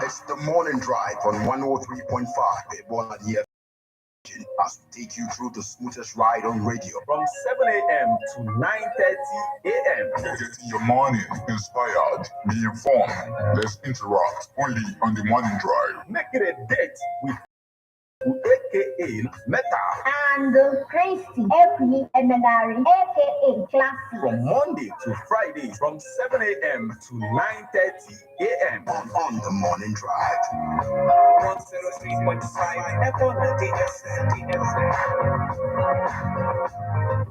It's the morning drive on 103.5 Ebola the as we take you through the smoothest ride on radio from 7 a.m. to 9:30 a.m. Getting your morning inspired, be informed, let's interact only on the morning drive. Make it a date with aka Meta and Christy Eminary aka Classy from Monday to Friday from 7 a.m. to 9:30 a.m. on the morning drive. 103.5 N28.7trn.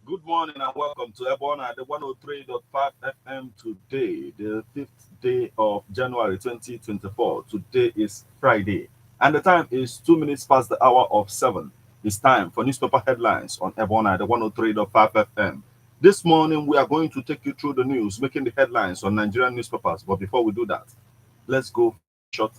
Good morning and welcome to Ebona at the 103.5 FM today, the 5th day of January 2024. Today is Friday and the time is 2 minutes past the hour of 7. It's time for newspaper headlines on Ebona at the 103.5 FM. This morning we are going to take you through the news making the headlines on Nigerian newspapers. But before we do that, let's go for a short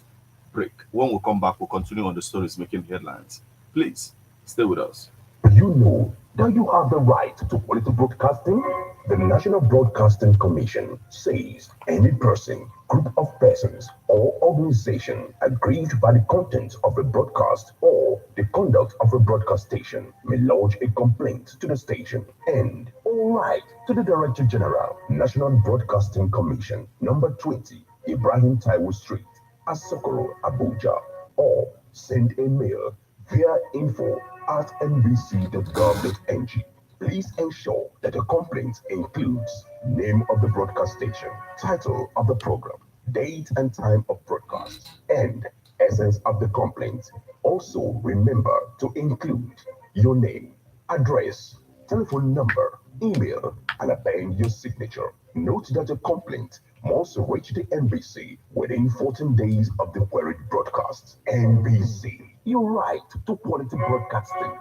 break. When we come back, we'll continue on the stories making the headlines. Please stay with us. You know that you have the right to quality broadcasting. The National Broadcasting Commission says any person, group of persons, or organization aggrieved by the content of a broadcast or the conduct of a broadcast station may lodge a complaint to the station and all right to the Director General, National Broadcasting Commission, number 20, Ibrahim Taiwo Street, Asokoro, Abuja, or send a mail via info@nbc.gov.ng. Please ensure that the complaint includes name of the broadcast station, title of the program, date and time of broadcast, and essence of the complaint. Also, remember to include your name, address, telephone number, email, and append your signature. Note that a complaint must reach the NBC within 14 days of the queried broadcast. NBC, your right to quality broadcasting.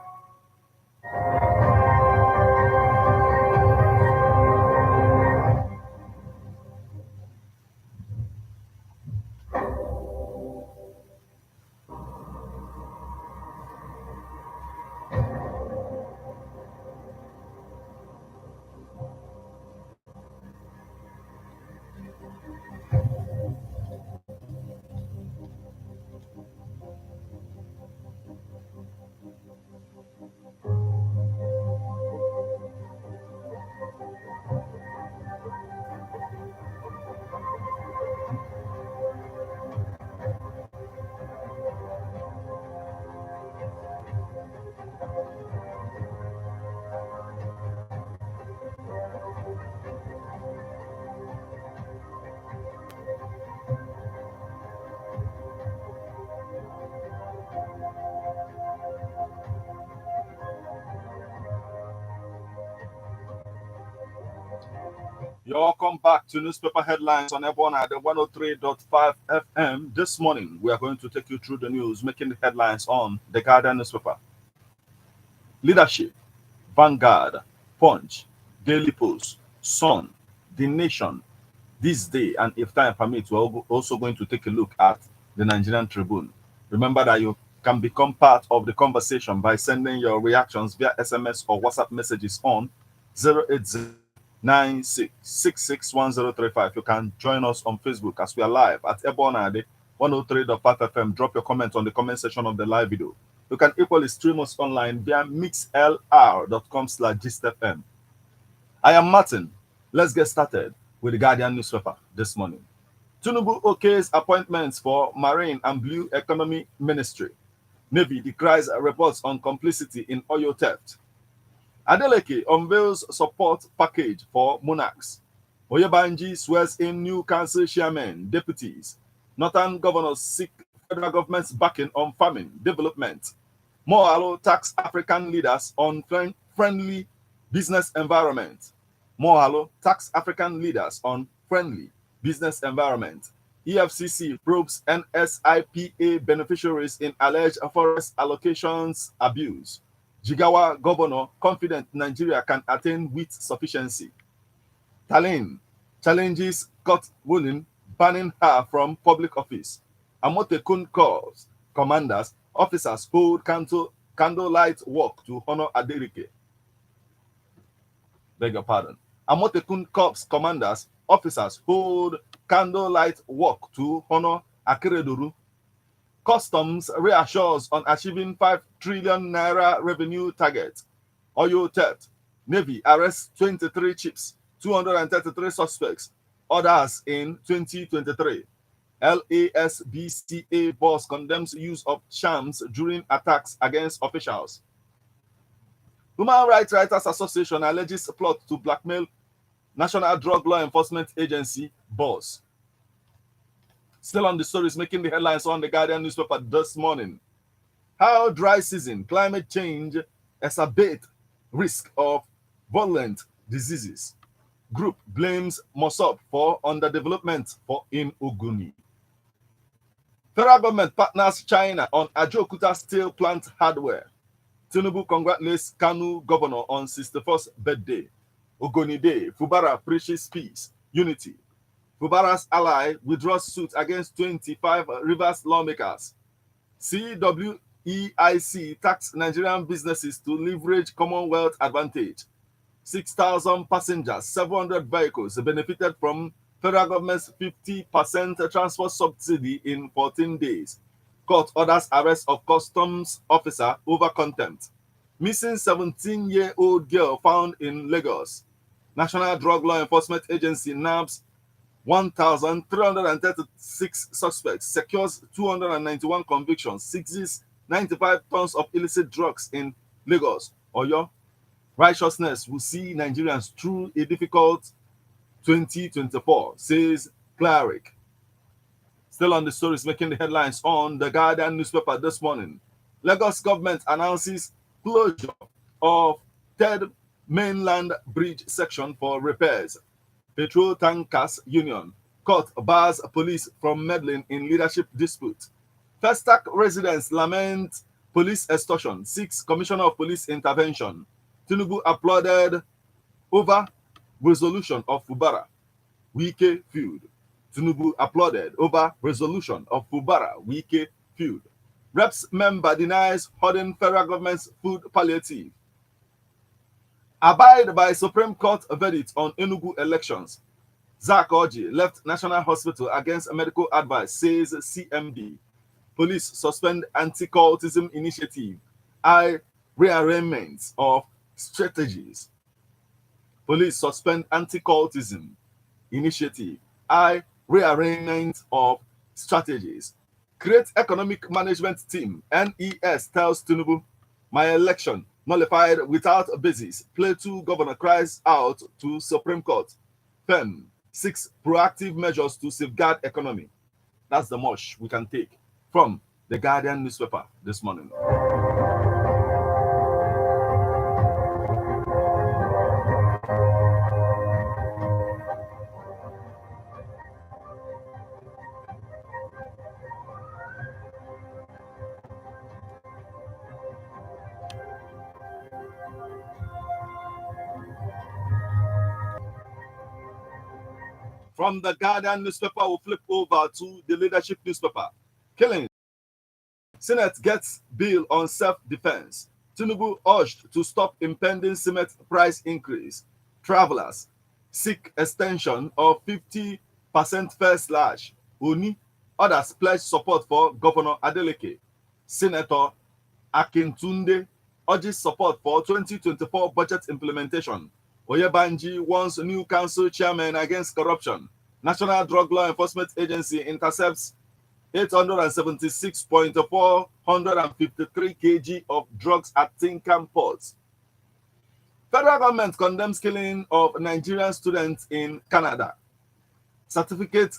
You're welcome back to newspaper headlines on Ebona at the 103.5 FM. This morning, we are going to take you through the news making the headlines on the Guardian newspaper. Leadership, Vanguard, Punch, Daily Post, Sun, The Nation, this day, and if time permits, we're also going to take a look at the Nigerian Tribune. Remember that you can become part of the conversation by sending your reactions via SMS or WhatsApp messages on 08096661035. You can join us on Facebook as we are live at Ebonade 103.5 FM. Drop your comment on the comment section of the live video. You can equally stream us online via mixlr.com/gistfm. I am Martin. Let's get started with the Guardian newspaper this morning. Tinubu okays appointments for Marine and Blue Economy Ministry. Navy decries reports on complicity in oil theft. Adeleke unveils support package for monarchs. Oyebanji swears in new council chairmen, deputies. Northern governors seek federal government's backing on farming development. Mohalo tax African leaders on friendly business environment. Mohalo tax African leaders on friendly business environment. EFCC probes NSIPA beneficiaries in alleged forest allocations abuse. Jigawa governor confident Nigeria can attain wheat sufficiency. Tallinn challenges court ruling banning her from public office. Amotekun calls commanders, officers hold candlelight walk to honor Adeleke. Beg your pardon. Amotekun Corps commanders, officers hold candlelight walk to honor Akeredolu. Customs reassures on achieving 5 trillion naira revenue target. Oil theft. Navy arrests 23 chiefs, 233 suspects. Others in 2023. LASBCA boss condemns use of shams during attacks against officials. Human Rights Writers Association alleges plot to blackmail National Drug Law Enforcement Agency boss. Still on the stories making the headlines on the Guardian newspaper this morning. How dry season, climate change exacerbate risk of violent diseases. Group blames Mossop for underdevelopment in Oguni. Federal government partners China on Ajokuta steel plant hardware. Tinubu congratulates Kanu governor on 61st birthday. Ogoni Day, Fubara preaches peace, unity. Fubara's ally withdraws suit against 25 Rivers lawmakers. CWEIC tax Nigerian businesses to leverage Commonwealth advantage. 6,000 passengers, 700 vehicles benefited from federal government's 50% transport subsidy in 14 days. Court orders arrest of customs officer over contempt. Missing 17-year-old girl found in Lagos. National Drug Law Enforcement Agency nabs 1,336 suspects, secures 291 convictions, seizes 95 tons of illicit drugs in Lagos. Oyo, righteousness will see Nigerians through a difficult 2024, says cleric. Still on the stories making the headlines on the Guardian newspaper this morning. Lagos government announces closure of third mainland bridge section for repairs. Petrol Tankers Union. Court bars police from meddling in leadership dispute. Festac residents lament police extortion. 6 Commissioner of Police intervention. Tinubu applauded over resolution of Fubara. Wike feud. Tinubu applauded over resolution of Fubara. Wike feud. Reps member denies hoarding federal government's food palliative. Abide by Supreme Court verdict on Enugu elections. Zach Orji left National Hospital against medical advice, says CMD. Police suspend anti-cultism initiative. Rearrangement of strategies. Police suspend anti-cultism initiative. Rearrangement of strategies. Create economic management team. NES tells Tinubu, my election nullified without a basis. Plateau governor cries out to Supreme Court. FEM 6 proactive measures to safeguard economy. That's the much we can take from the Guardian newspaper this morning. From the Guardian newspaper, we'll flip over to the leadership newspaper. Killing. Senate gets bill on self-defense. Tinubu urged to stop impending cement price increase. Travelers seek extension of 50% fare slash. Uni. Others pledge support for Governor Adeleke. Senator Akintunde urges support for 2024 budget implementation. Oyebanji wants new council chairman against corruption. National Drug Law Enforcement Agency intercepts 876.453 kg of drugs at Tinkan ports. Federal government condemns killing of Nigerian students in Canada. Certificate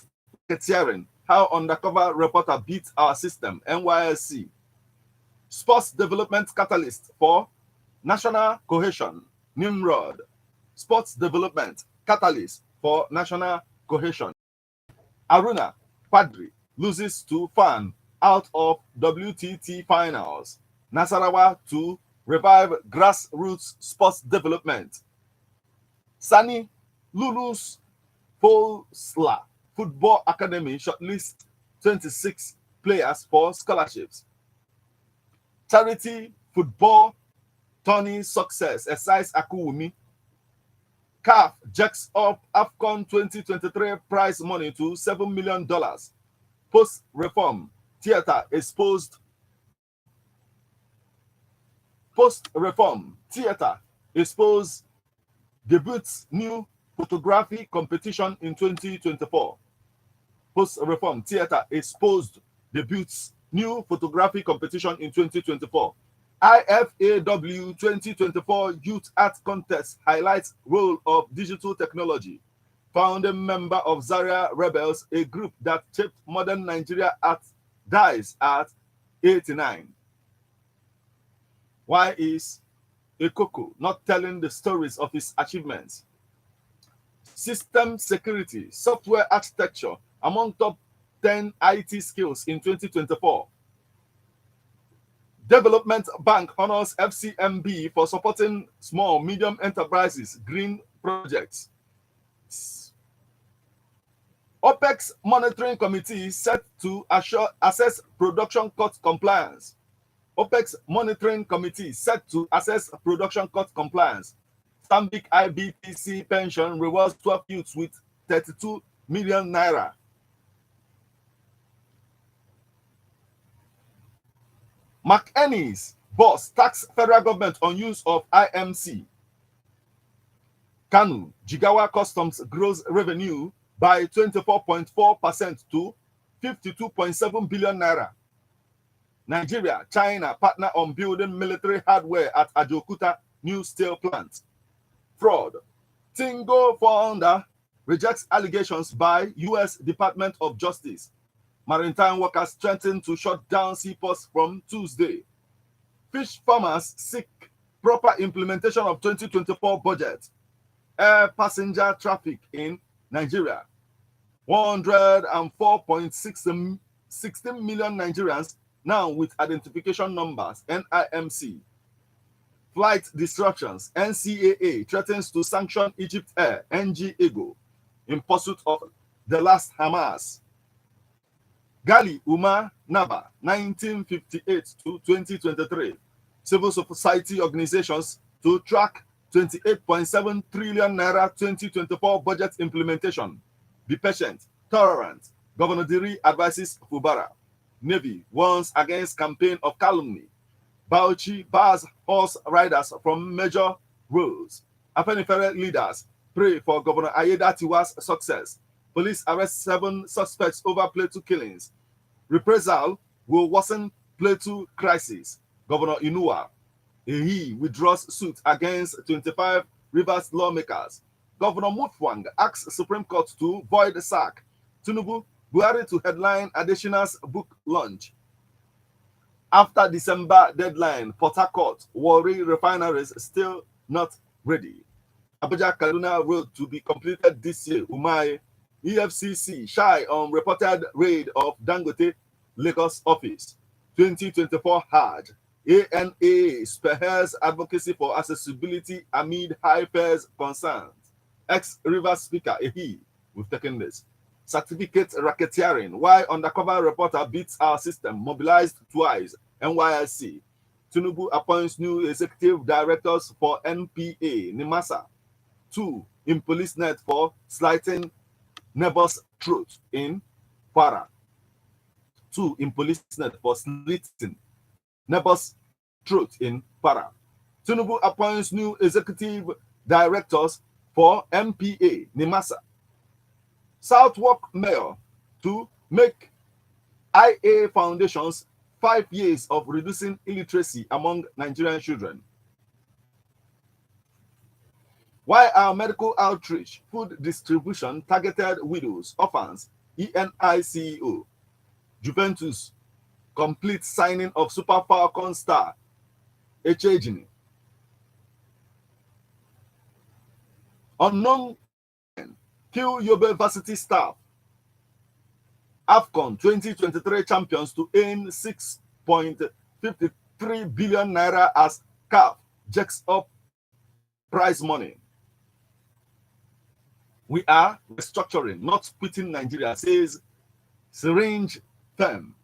racketeering, how undercover reporter beat our system, NYSC. Sports development catalyst for national cohesion, Nimrod. Sports development catalyst for national cohesion. Aruna Padri loses to Fan out of WTT finals. Nasarawa to revive grassroots sports development. Sani Lulu's Folsla Football Academy shortlist 26 players for scholarships. Charity football tourney success excites Akuwumi. CAF jacks up AFCON 2023 prize money to $7 million. Post-reform theater exposed. Post-reform theater exposed debuts new photography competition in 2024. Post-reform theater exposed debuts new photography competition in 2024. IFAW 2024 Youth Art Contest highlights role of digital technology. Founding member of Zaria Rebels, a group that shaped modern Nigeria art, dies at 89. Why is Ekoko not telling the stories of his achievements? System security, software architecture among top 10 IT skills in 2024. Development Bank honors FCMB for supporting small, medium enterprises, green projects. OPEX Monitoring Committee set to assess production cost compliance. OPEX Monitoring Committee set to assess production cost compliance. Stanbic IBTC pension rewards 12 youths with 32 million naira. McEnny's boss tax federal government on use of IMC. Kanu, Jigawa Customs grows revenue by 24.4% to 52.7 billion naira. Nigeria, China partner on building military hardware at Ajokuta new steel plant. Fraud. Tingo founder rejects allegations by U.S. Department of Justice. Maritime workers threaten to shut down seaports from Tuesday. Fish farmers seek proper implementation of 2024 budget. Air passenger traffic in Nigeria. 104.16 million Nigerians now with identification numbers, NIMC. Flight disruptions, NCAA threatens to sanction Egypt Air, NG Ego, in pursuit of the last Hamas. Gali Umar Naba, 1958 to 2023. Civil society organizations to track 28.7 trillion naira 2024 budget implementation. Be patient, tolerant. Governor Diri advises Fubara. Navy warns against campaign of calumny. Bauchi bars horse riders from major roads. Afenifere leaders pray for Governor Ayedatiwa's success. Police arrest 7 suspects over Plateau killings. Reprisal will worsen Plateau crisis. Governor Inua. He withdraws suit against 25 Rivers lawmakers. Governor Mutfwang asks Supreme Court to void the sack. Tinubu, Buhari to headline Additional's book launch. After December deadline, Port Harcourt, Warri refineries still not ready. Abuja Kaduna road to be completed this year. Umai, EFCC shy on reported raid of Dangote Lagos office. 2024 Hajj. ANA spearheads advocacy for accessibility amid high fares concerns. Ex-Rivers Speaker Ehi We've taken this. Certificate racketeering. Why undercover reporter beats our system. Mobilized twice. NYSC. Tinubu appoints new executive directors for NPA. Nimasa. 2. In police net for slighting neighbor's throat in Kwara. 2. In police net for slitting neighbor's throat in Kwara. Tinubu appoints new executive directors for MPA, Nimasa. Southwark Mayor to make IA Foundation's 5 years of reducing illiteracy among Nigerian children. Why our medical outreach, food distribution targeted widows, orphans, ENI CEO, Juventus, complete signing of Super Falcon star, Echejini. Unknown kill Yobe Varsity staff. AFCON 2023 champions to earn 6.53 billion naira as CAF jacks up prize money. We are restructuring, not quitting Nigeria, says Syringe Firm.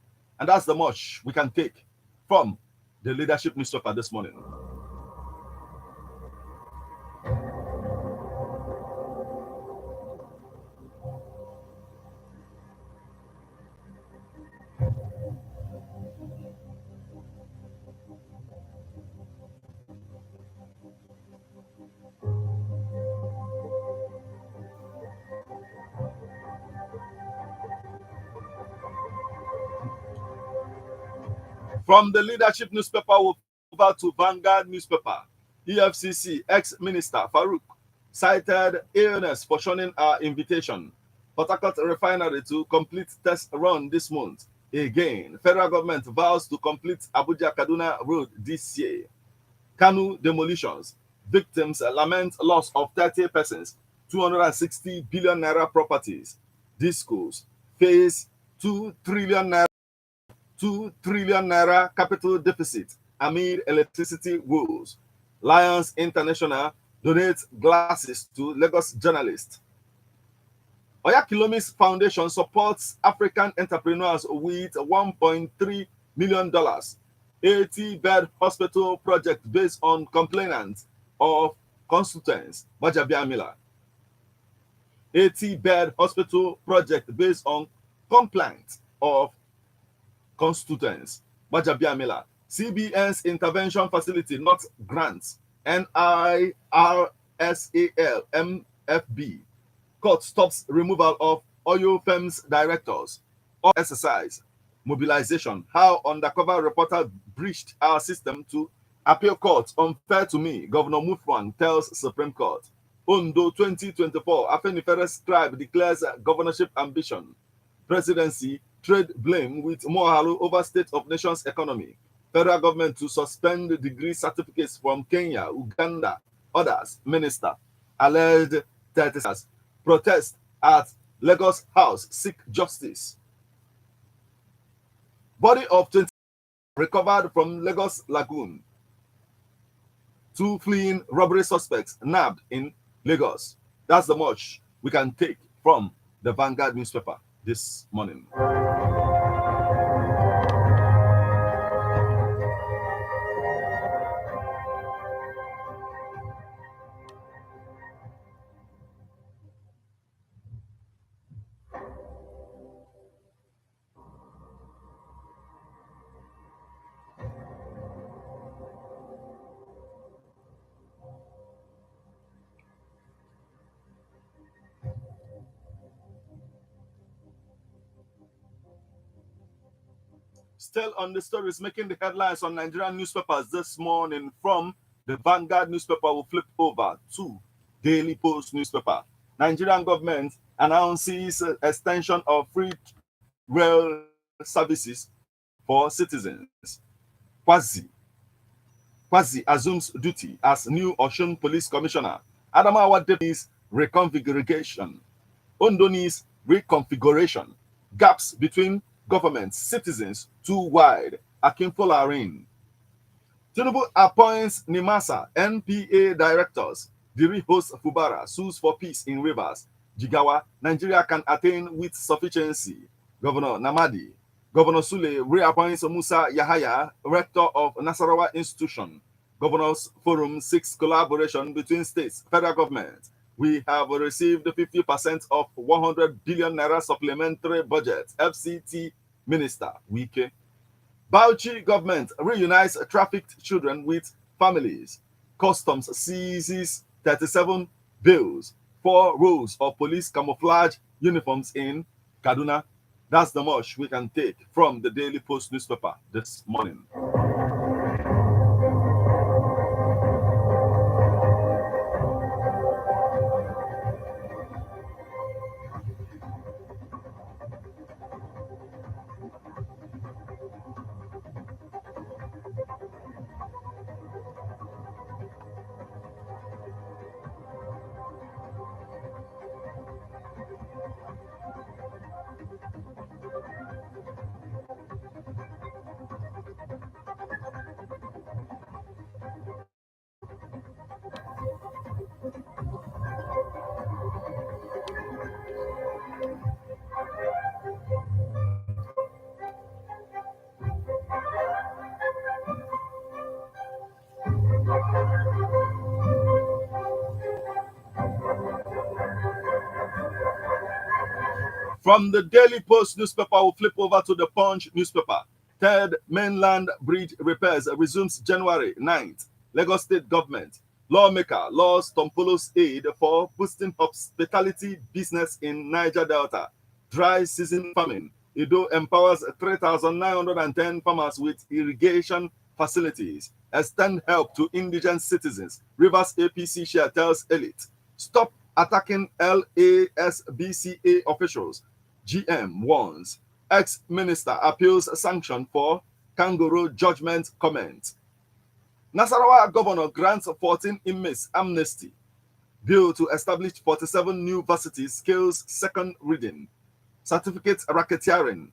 And that's the much we can take from the leadership newspaper this morning. From the leadership newspaper, we'll over to Vanguard newspaper. EFCC ex-minister Farouk cited illness for shunning our invitation. Port Harcourt refinery to complete test run this month. Again, federal government vows to complete Abuja-Kaduna road this year. Kanu demolitions. Victims lament loss of 30 persons. 260 billion naira properties. Discos face 2 trillion naira. 2 trillion naira capital deficit amid electricity woes. Lions International donates glasses to Lagos journalists. Oyakilomi's foundation supports African entrepreneurs with $1.3 million. 80-bed hospital project based on complainants of constituents. Bajabiamila. 80-bed hospital project based on complaints of constituents. Bajabiamila. CBN's intervention facility, not grants. NIRSAL MFB. Court stops removal of oil firms directors. Or exercise. Mobilization. How undercover reporter breached our system to appeal court. Unfair to me. Governor Mufwan tells Supreme Court. Ondo 2024. Afeniferes tribe declares governorship ambition. Presidency. Trade blame with Mohalu over state of nation's economy. Federal government to suspend degree certificates from Kenya, Uganda, others. Minister. Alleged 30 protest at Lagos House seek justice. Body of 20 recovered from Lagos Lagoon. 2 fleeing robbery suspects nabbed in Lagos. That's the much we can take from the Vanguard newspaper this morning. Still on the stories making the headlines on Nigerian newspapers this morning. From the Vanguard newspaper, we'll flip over to Daily Post newspaper. Nigerian government announces extension of free rail services for citizens. Kwazi assumes duty as new Osun Police Commissioner. Adamawa Deputy's reconfiguration. Ondoni's reconfiguration. Gaps between government, citizens too wide. Akinfolarin. Tinubu appoints Nimasa NPA directors. Diri hosts Fubara sues for peace in Rivers. Jigawa, Nigeria can attain with sufficiency. Governor Namadi. Governor Sule reappoints Musa Yahaya, rector of Nasarawa Institution. Governors Forum seeks collaboration between states, federal government. We have received 50% of 100 billion naira supplementary budget. FCT Minister Wike. Bauchi government reunites trafficked children with families. Customs seizes 37 bills, 4 rows of police camouflage uniforms in Kaduna. That's the much we can take from the Daily Post newspaper this morning. From the Daily Post newspaper, we'll flip over to the Punch newspaper. Third mainland bridge repairs resumes January 9th. Lagos State government. Lawmaker laws Tompolo's aid for boosting hospitality business in Niger Delta. Dry season farming. Edo empowers 3,910 farmers with irrigation facilities. Extend help to indigent citizens. Rivers APC chair tells elite. Stop attacking LASBCA officials. GM warns. Ex-minister appeals sanction for kangaroo judgment comment. Nasarawa governor grants 14 inmates amnesty. Bill to establish 47 new varsity skills second reading. Certificate racketeering.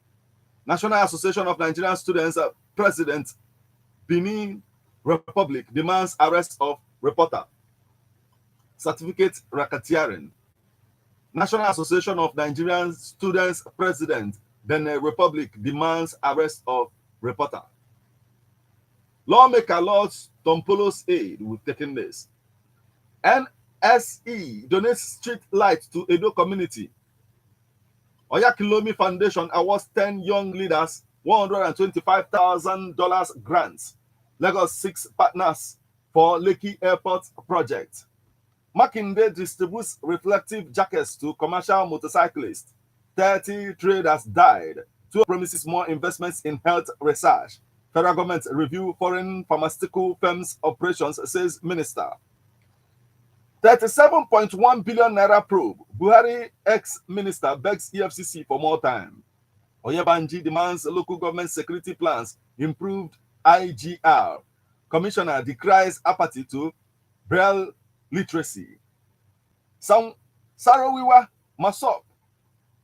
National Association of Nigerian Students President Benin Republic demands arrest of reporter. Certificate racketeering. National Association of Nigerian Students President Benin Republic demands arrest of reporter. Lawmaker Lord Tompolo's aid with taking this. NSE donates street light to Edo community. Oyakilomi Foundation awards 10 young leaders $125,000 grants. Lagos 6 partners for Lekki Airport project. Makinde distributes reflective jackets to commercial motorcyclists. 30 traders died. 2 promises more investments in health research. Federal government review foreign pharmaceutical firms' operations, says minister. 37.1 billion naira probe. Buhari ex-minister begs EFCC for more time. Oyebanji demands local government security plans improved IGR. Commissioner decries apathy to Braille literacy. Sarawiwa Masop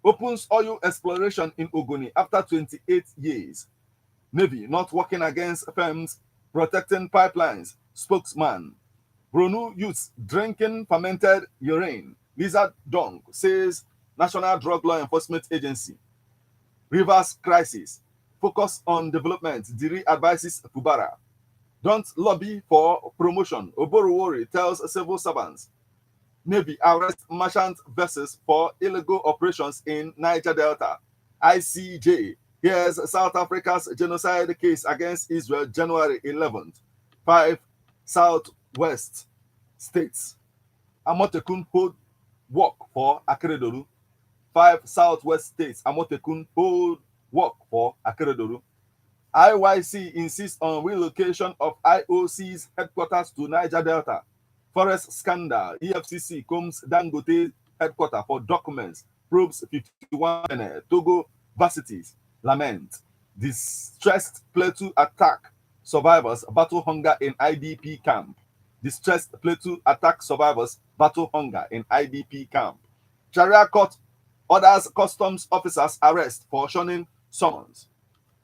opens oil exploration in Ogoni after 28 years. Navy not working against firms protecting pipelines. Spokesman. Bronu youths drinking fermented urine. Lizard dung, says National Drug Law Enforcement Agency. Rivers crisis. Focus on development. Diri advises Fubara. Don't lobby for promotion. Oboruwori tells civil servants. Navy arrest merchant vessels for illegal operations in Niger Delta. ICJ hears South Africa's genocide case against Israel January 11th. 5 Southwest states. Amotekun hold work for Akeredolu. 5 Southwest states. Amotekun hold work for Akeredolu. IYC insists on relocation of IOC's headquarters to Niger Delta. Forest scandal. EFCC combs Dangote headquarters for documents. Probes 51 Togo varsities. Lament. Distressed Plateau attack. Survivors battle hunger in IDP camp. Distressed Plateau attack survivors battle hunger in IDP camp. Sharia court orders customs officers arrest for shunning summons.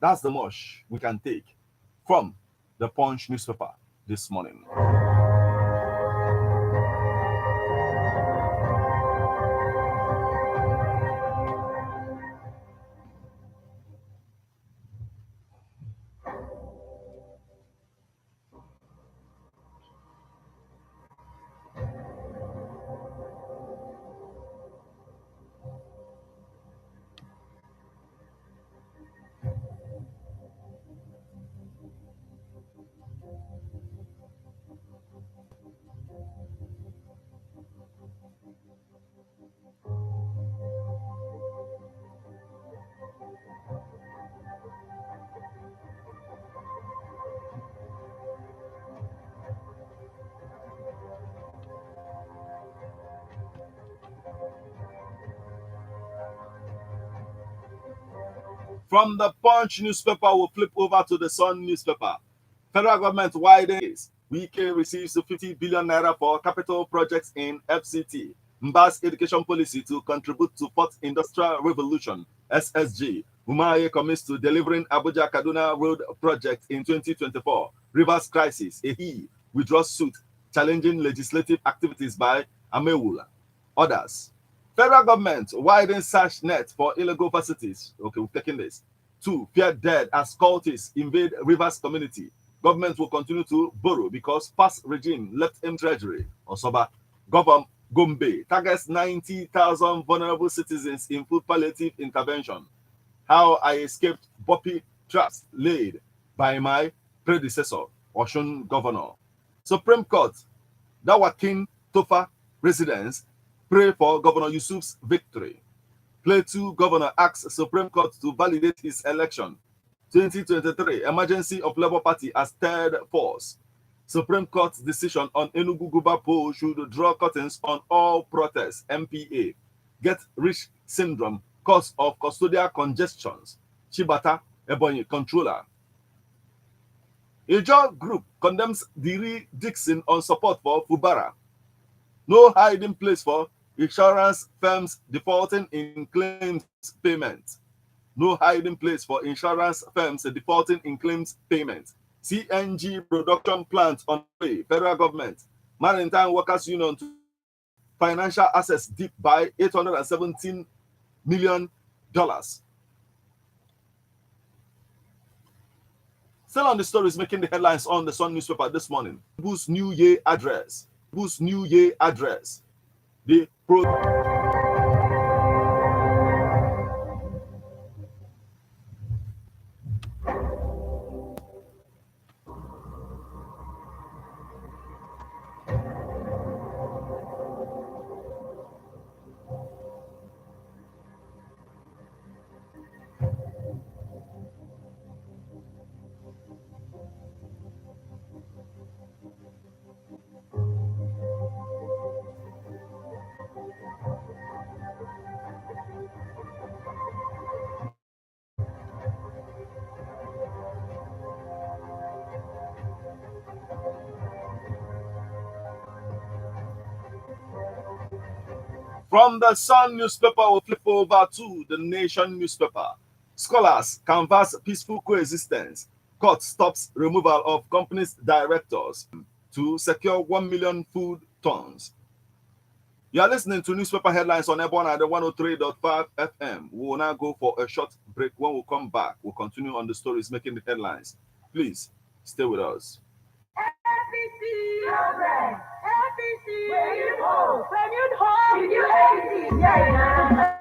That's the much we can take from the Punch newspaper this morning. From the Punch newspaper, we'll flip over to the Sun newspaper. Federal government widens. Wike receives 50 billion naira for capital projects in FCT. Mbas education policy to contribute to Fourth Industrial Revolution, SSG. Umaye commits to delivering Abuja-Kaduna Road project in 2024. Rivers crisis. Ehi withdraws suit challenging legislative activities by Amewula. Others. Federal government widens search net for illegal facilities. Okay, we've taken this. 2. Fear dead as cultists invade Rivers community. Government will continue to borrow because past regime left him treasury. Osoba. Government Gombe targets 90,000 vulnerable citizens in food palliative intervention. How I escaped Boppy traps laid by my predecessor, Osun Governor. Supreme Court, Dawakin Tofa residents pray for Governor Yusuf's victory. Plateau Governor asks Supreme Court to validate his election. 2023, emergency of Labour Party as third force. Supreme Court's decision on Enugu Guba poll should draw curtains on all protests. MPA. Get rich syndrome, cause of custodial congestions. Chibata Ebonyi controller. Ijo group condemns Diri Dixon on support for Fubara. No hiding place for insurance firms defaulting in claims payment. No hiding place for insurance firms defaulting in claims payment. CNG production plant on the way. Federal government. Maritime Workers Union to financial assets dip by $817 million. Still on the stories making the headlines on the Sun newspaper this morning. Bush New Year address. Bush New Year address. The From the Sun newspaper, we'll flip over to the Nation newspaper. Scholars canvass peaceful coexistence. Court stops removal of company's directors to secure 1 million food tons. You are listening to newspaper headlines on Ebon at the 103.5 FM. We will now go for a short break. When we come back, we'll continue on the stories making the headlines. Please stay with us. FBC, FBC, where you go? When you home, you hate it. Yeah.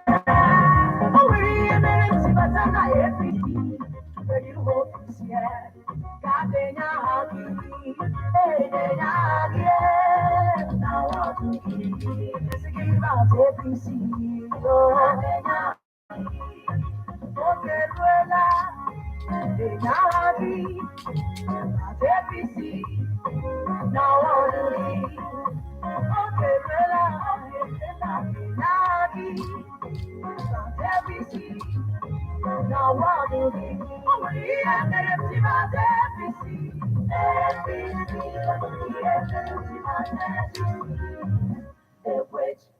Oh, we're in a but I'm not FBC. When you home, yeah. Gabena Hagi, hey, now what to give? Just give us FBC. Oh, okay, Hagi, FBC. Now what to give? Okay, FBC. Now what do we do?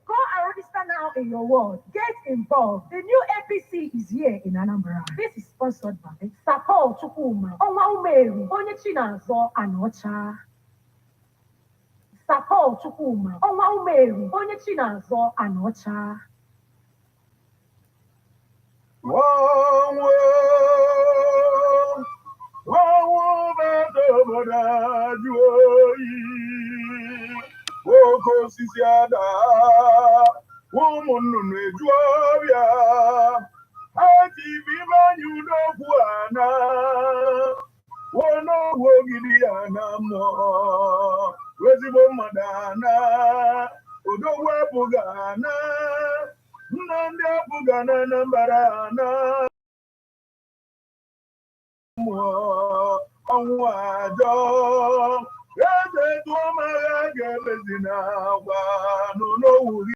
Go and register now in your ward. Get involved. The new APC is here in Anambra. This is sponsored by Sapo Chukuma, Onwa Umeri, Onyechinazo, Anocha. Sapo Chukuma, Onwa Umeri, Onyechinazo, Anocha. One Nanda Bugana Nambarana Awado Rade Doma Gabezina no